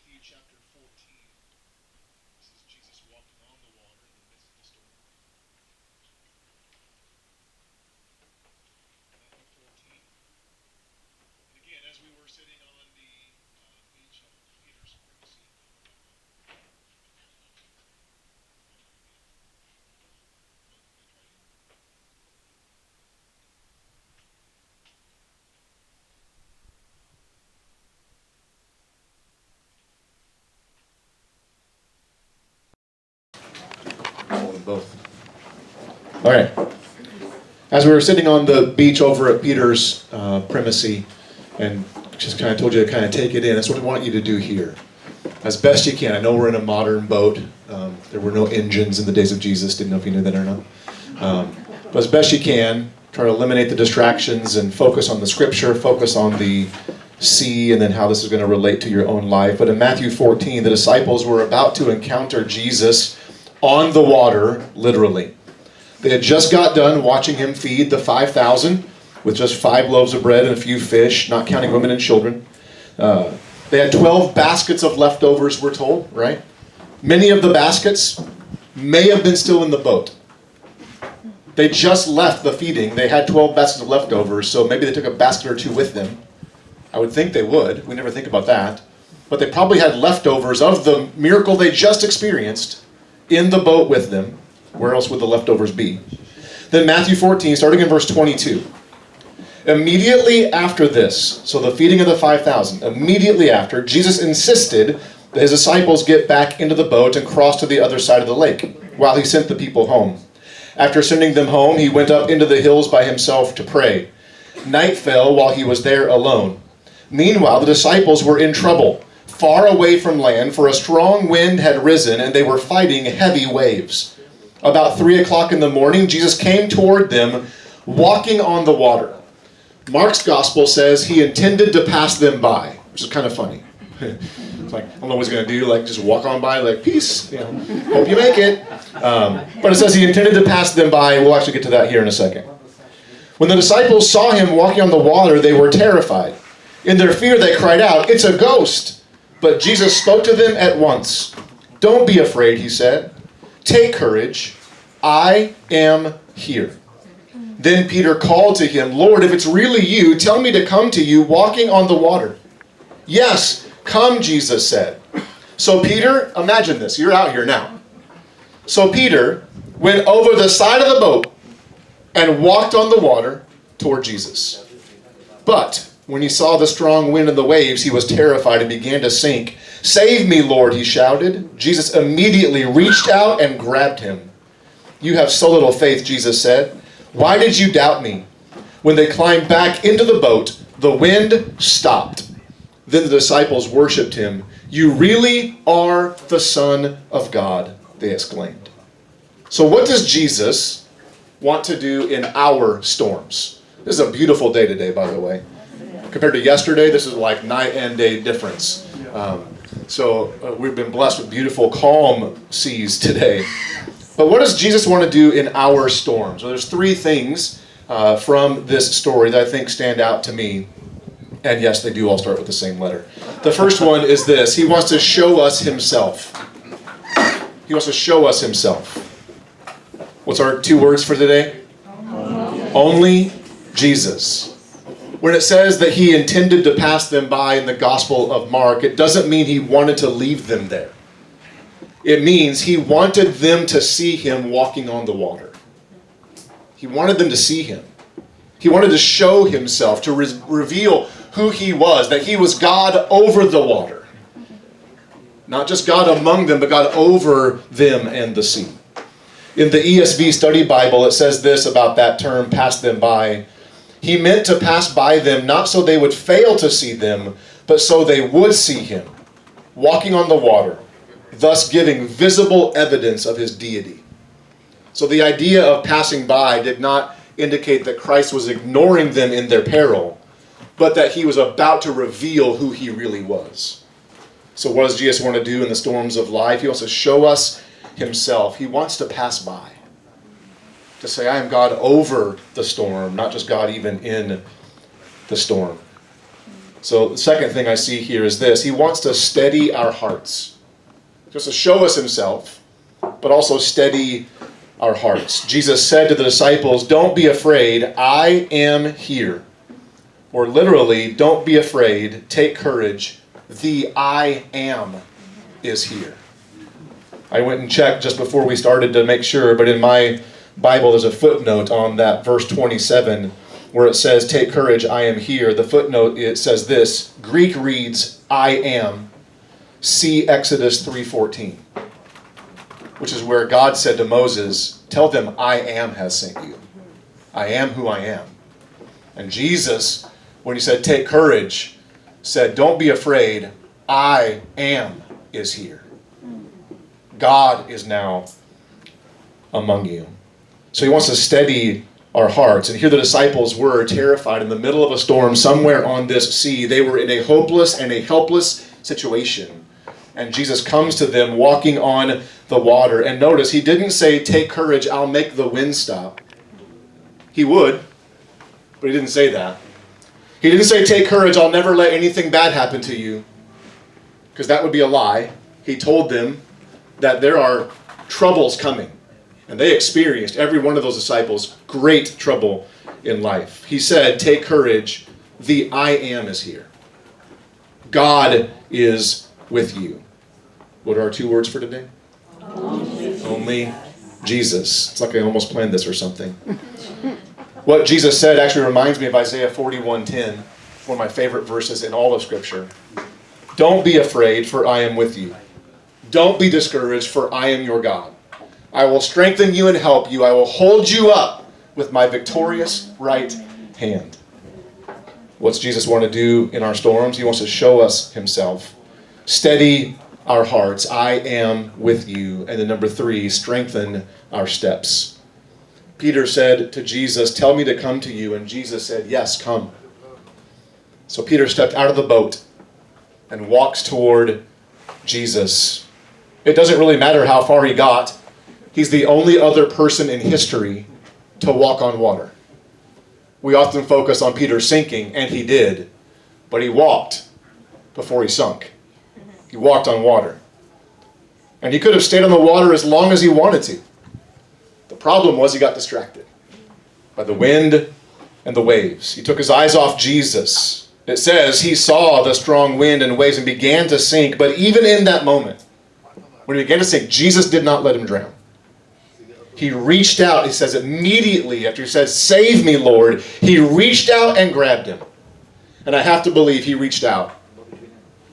Matthew chapter 14. This is Jesus walking on the water in the midst of the storm. Matthew 14. And again, as we were sitting on the beach of Peter's primacy. Both. All right. As we were sitting on the beach over at Peter's primacy, and just kind of told you to kind of take it in, that's what I want you to do here. As best you can. I know we're in a modern boat. There were no engines in the days of Jesus. Didn't know if you knew that or not. But as best you can, try to eliminate the distractions and focus on the scripture, focus on the sea, and then how this is going to relate to your own life. But in Matthew 14, the disciples were about to encounter Jesus on the water, literally. They had just got done watching him feed the 5,000 with just 5 loaves of bread and a few fish, not counting women and children. They had 12 baskets of leftovers, we're told, right? Many of the baskets may have been still in the boat. They just left the feeding. They had 12 baskets of leftovers, so maybe they took a basket or 2 with them. I would think they would. We never think about that. But they probably had leftovers of the miracle they just experienced in the boat with them. Where else would the leftovers be? Then Matthew 14, starting in verse 22. Immediately after this, so the feeding of the 5,000, immediately after, Jesus insisted that his disciples get back into the boat and cross to the other side of the lake, while he sent the people home. After sending them home, he went up into the hills by himself to pray. Night fell while he was there alone. Meanwhile, the disciples were in trouble, far away from land, for a strong wind had risen, and they were fighting heavy waves. About 3 o'clock in the morning, Jesus came toward them, walking on the water. Mark's gospel says he intended to pass them by, which is kind of funny. It's like, I don't know what he's going to do, like just walk on by, like, peace, hope you make it. But it says he intended to pass them by. We'll actually get to that here in a second. When the disciples saw him walking on the water, they were terrified. In their fear, they cried out, "It's a ghost!" But Jesus spoke to them at once. "Don't be afraid," he said. "Take courage. I am here." Then Peter called to him, "Lord, if it's really you, tell me to come to you walking on the water." "Yes, come," Jesus said. So Peter, imagine this, you're out here now. So Peter went over the side of the boat and walked on the water toward Jesus. But when he saw the strong wind and the waves, he was terrified and began to sink. "Save me, Lord," he shouted. Jesus immediately reached out and grabbed him. "You have so little faith," Jesus said. "Why did you doubt me?" When they climbed back into the boat, the wind stopped. Then the disciples worshipped him. "You really are the Son of God," they exclaimed. So what does Jesus want to do in our storms? This is a beautiful day today, by the way. Compared to yesterday, this is like night and day difference. We've been blessed with beautiful, calm seas today. But what does Jesus want to do in our storms? Well, there's 3 things from this story that I think stand out to me. And yes, they do all start with the same letter. The first one is this. He wants to show us himself. He wants to show us himself. What's our 2 words for today? Only Jesus. When it says that he intended to pass them by in the Gospel of Mark, it doesn't mean he wanted to leave them there. It means he wanted them to see him walking on the water. He wanted them to see him. He wanted to show himself, to reveal who he was, that he was God over the water. Not just God among them, but God over them and the sea. In the ESV Study Bible, it says this about that term, pass them by. He meant to pass by them not so they would fail to see them, but so they would see him, walking on the water, thus giving visible evidence of his deity. So the idea of passing by did not indicate that Christ was ignoring them in their peril, but that he was about to reveal who he really was. So what does Jesus want to do in the storms of life? He wants to show us himself. He wants to pass by. To say, I am God over the storm, not just God even in the storm. So the second thing I see here is this. He wants to steady our hearts. Just to show us himself, but also steady our hearts. Jesus said to the disciples, don't be afraid, I am here. Or literally, don't be afraid, take courage, the I am is here. I went and checked just before we started to make sure, but in my Bible there's a footnote on that verse 27 where it says, take courage, I am here. The footnote, it says this, Greek reads, I am. See Exodus 3:14, which is where God said to Moses, tell them I am has sent you. I am who I am. And Jesus, when he said take courage, said don't be afraid, I am is here. God is now among you. So he wants to steady our hearts. And here the disciples were terrified in the middle of a storm somewhere on this sea. They were in a hopeless and a helpless situation. And Jesus comes to them walking on the water. And notice, he didn't say, take courage, I'll make the wind stop. He would, but he didn't say that. He didn't say, take courage, I'll never let anything bad happen to you. Because that would be a lie. He told them that there are troubles coming. And they experienced, every one of those disciples, great trouble in life. He said, take courage, the I am is here. God is with you. What are our two words for today? Only Jesus. It's like I almost planned this or something. What Jesus said actually reminds me of Isaiah 41:10, one of my favorite verses in all of Scripture. Don't be afraid, for I am with you. Don't be discouraged, for I am your God. I will strengthen you and help you. I will hold you up with my victorious right hand. What's Jesus want to do in our storms? He wants to show us himself. Steady our hearts. I am with you. And then number 3, strengthen our steps. Peter said to Jesus, tell me to come to you. And Jesus said, yes, come. So Peter stepped out of the boat and walks toward Jesus. It doesn't really matter how far he got. He's the only other person in history to walk on water. We often focus on Peter sinking, and he did. But he walked before he sunk. He walked on water. And he could have stayed on the water as long as he wanted to. The problem was he got distracted by the wind and the waves. He took his eyes off Jesus. It says he saw the strong wind and waves and began to sink. But even in that moment, when he began to sink, Jesus did not let him drown. He reached out, he says immediately after he says, save me, Lord, he reached out and grabbed him. And I have to believe he reached out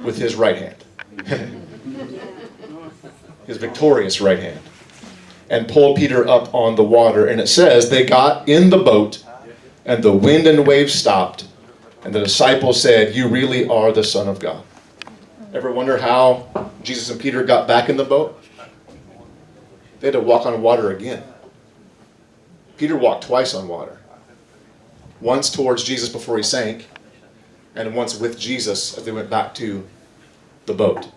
with his right hand. His victorious right hand. And pulled Peter up on the water. And it says they got in the boat and the wind and waves stopped. And the disciples said, you really are the Son of God. Ever wonder how Jesus and Peter got back in the boat? They had to walk on water again. Peter walked twice on water. Once towards Jesus before he sank, and once with Jesus as they went back to the boat.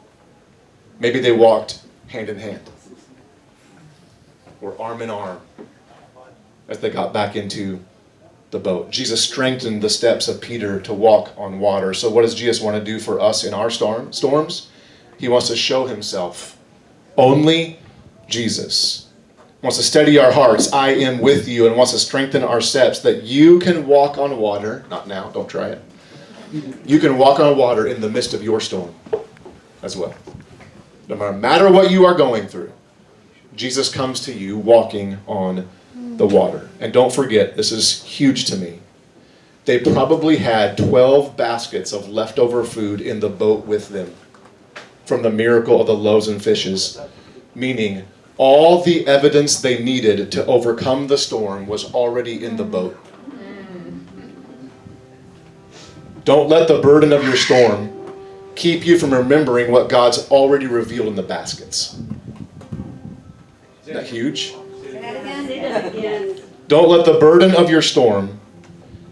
Maybe they walked hand in hand, or arm in arm, as they got back into the boat. Jesus strengthened the steps of Peter to walk on water. So what does Jesus want to do for us in our storms? He wants to show himself. Only Jesus wants to steady our hearts. I am with you, and wants to strengthen our steps that you can walk on water. Not now, don't try it. You can walk on water in the midst of your storm as well. No matter what you are going through, Jesus comes to you walking on the water. And don't forget, this is huge to me. They probably had 12 baskets of leftover food in the boat with them from the miracle of the loaves and fishes, meaning all the evidence they needed to overcome the storm was already in the boat. Don't let the burden of your storm keep you from remembering what God's already revealed in the baskets. Isn't that huge? Don't let the burden of your storm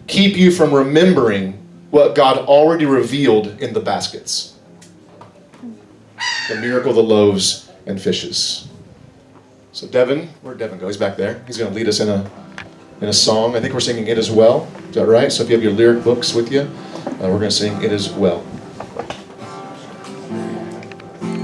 keep you from remembering what God already revealed in the baskets. The miracle of the loaves and fishes. So Devin, where'd Devin go? He's back there. He's going to lead us in a song. I think we're singing it as well. Is that right? So if you have your lyric books with you, we're going to sing It Is Well.